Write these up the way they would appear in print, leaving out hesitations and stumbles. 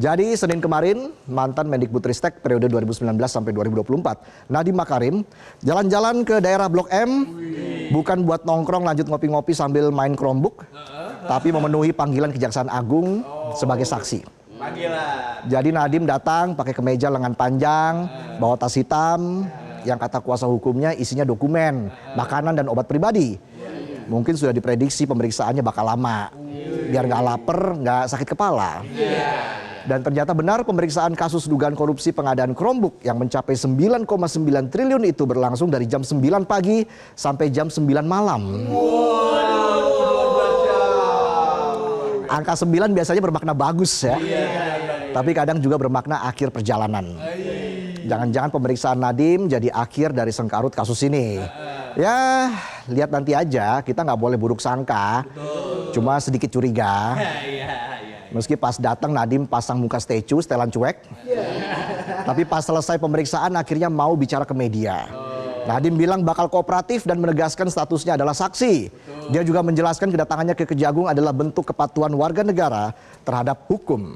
Jadi Senin kemarin mantan Mendikbudristek periode 2019 sampai 2024 Nadiem Makarim jalan-jalan ke daerah Blok M bukan buat nongkrong lanjut ngopi-ngopi sambil main Chromebook, tapi memenuhi panggilan Kejaksaan Agung sebagai saksi. Jadi Nadiem datang pakai kemeja lengan panjang, bawa tas hitam yang kata kuasa hukumnya isinya dokumen, makanan dan obat pribadi. Mungkin sudah diprediksi pemeriksaannya bakal lama, biar nggak lapar, nggak sakit kepala. Dan ternyata benar pemeriksaan kasus dugaan korupsi pengadaan Chromebook yang mencapai 9,9 triliun itu berlangsung dari jam 9 pagi sampai jam 9 malam. Angka 9 biasanya bermakna bagus ya. Tapi kadang juga bermakna akhir perjalanan. Jangan-jangan pemeriksaan Nadiem jadi akhir dari sengkarut kasus ini. Ya, lihat nanti aja, kita nggak boleh buruk sangka. Cuma sedikit curiga. Meski pas datang Nadiem pasang muka statue, setelan cuek. Tapi pas selesai pemeriksaan akhirnya mau bicara ke media. Nadiem bilang bakal kooperatif dan menegaskan statusnya adalah saksi. Dia juga menjelaskan kedatangannya ke Kejagung adalah bentuk kepatuhan warga negara terhadap hukum.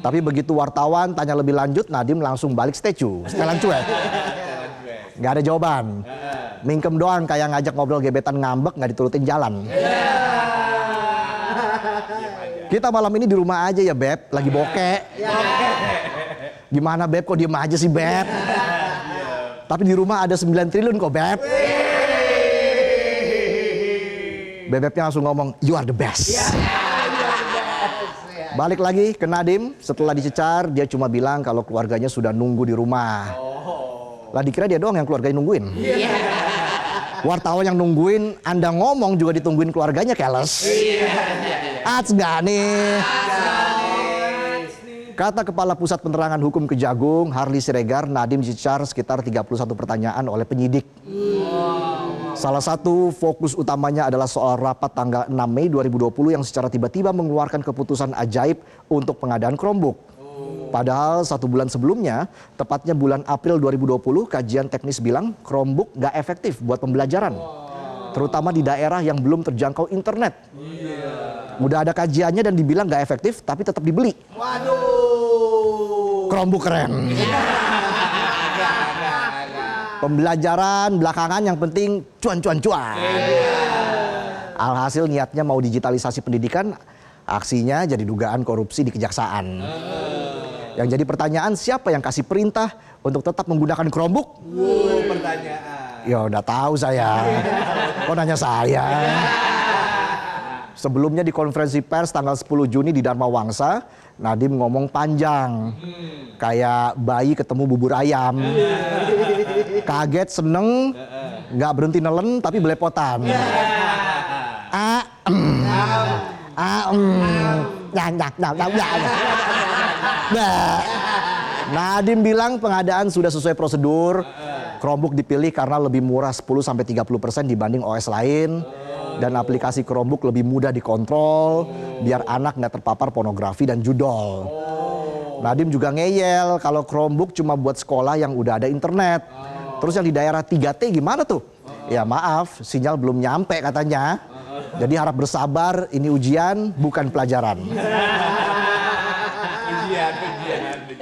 Tapi begitu wartawan tanya lebih lanjut, Nadiem langsung balik statue, setelan cuek. Gak ada jawaban. Mingkem doang kayak ngajak ngobrol gebetan ngambek, gak diturutin jalan. Kita malam ini di rumah aja ya Beb, lagi bokek. Gimana Beb, kok diem aja sih Beb? Tapi di rumah ada 9 triliun kok Beb. Bebeknya langsung ngomong, you are the best. Balik lagi ke Nadiem, setelah dicecar dia cuma bilang kalau keluarganya sudah nunggu di rumah. Lah dikira dia doang yang keluarganya nungguin. Wartawan yang nungguin, Anda ngomong juga ditungguin keluarganya, keles. Ats gak nih? Kata Kepala Pusat Penerangan Hukum Kejagung, Harli Siregar, Nadiem dicecar sekitar 31 pertanyaan oleh penyidik. Salah satu fokus utamanya adalah soal rapat tanggal 6 Mei 2020 yang secara tiba-tiba mengeluarkan keputusan ajaib untuk pengadaan Chromebook. Padahal 1 bulan sebelumnya, tepatnya bulan April 2020, kajian teknis bilang Chromebook gak efektif buat pembelajaran. Terutama di daerah yang belum terjangkau internet. Udah ada kajiannya dan dibilang gak efektif, tapi tetap dibeli. Waduh. Chromebook keren. Pembelajaran belakangan yang penting cuan. Alhasil niatnya mau digitalisasi pendidikan, aksinya jadi dugaan korupsi di kejaksaan. Yang jadi pertanyaan, siapa yang kasih perintah untuk tetap menggunakan Chromebook? Pertanyaan. Ya udah tahu saya. Kok nanya saya? Sebelumnya di konferensi pers tanggal 10 Juni di Dharma Wangsa, Nadiem ngomong panjang. Kayak bayi ketemu bubur ayam. Kaget, seneng, nggak berhenti nelen tapi belepotan. Nadiem bilang pengadaan sudah sesuai prosedur. Chromebook dipilih karena lebih murah 10-30% dibanding OS lain. Dan aplikasi Chromebook lebih mudah dikontrol, biar anak nggak terpapar pornografi dan judol. Nadiem juga ngeyel kalau Chromebook cuma buat sekolah yang udah ada internet. Terus yang di daerah 3T gimana tuh? Ya maaf, sinyal belum nyampe katanya. Jadi harap bersabar, ini ujian bukan pelajaran.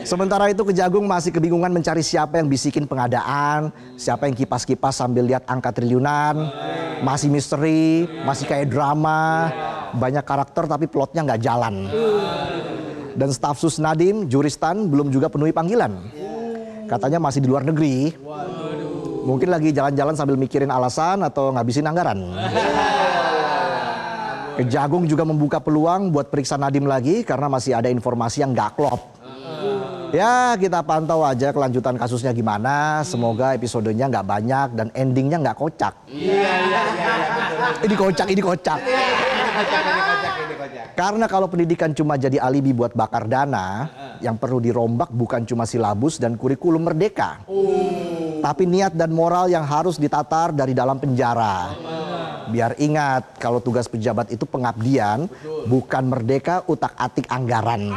Sementara itu Kejagung masih kebingungan mencari siapa yang bisikin pengadaan, siapa yang kipas-kipas sambil lihat angka triliunan. Masih misteri, masih kayak drama, banyak karakter tapi plotnya nggak jalan. Dan staf sus Nadiem, Juristan belum juga penuhi panggilan. Katanya masih di luar negeri. Mungkin lagi jalan-jalan sambil mikirin alasan atau ngabisin anggaran. Kejagung juga membuka peluang buat periksa Nadiem lagi karena masih ada informasi yang nggak klop. Ya kita pantau aja kelanjutan kasusnya gimana. Semoga episodenya nggak banyak dan endingnya nggak kocak. Ini kocak. Karena kalau pendidikan cuma jadi alibi buat bakar dana, yang perlu dirombak bukan cuma silabus dan kurikulum merdeka. Tapi niat dan moral yang harus ditatar dari dalam penjara. Biar ingat kalau tugas pejabat itu pengabdian, bukan merdeka utak-atik anggaran.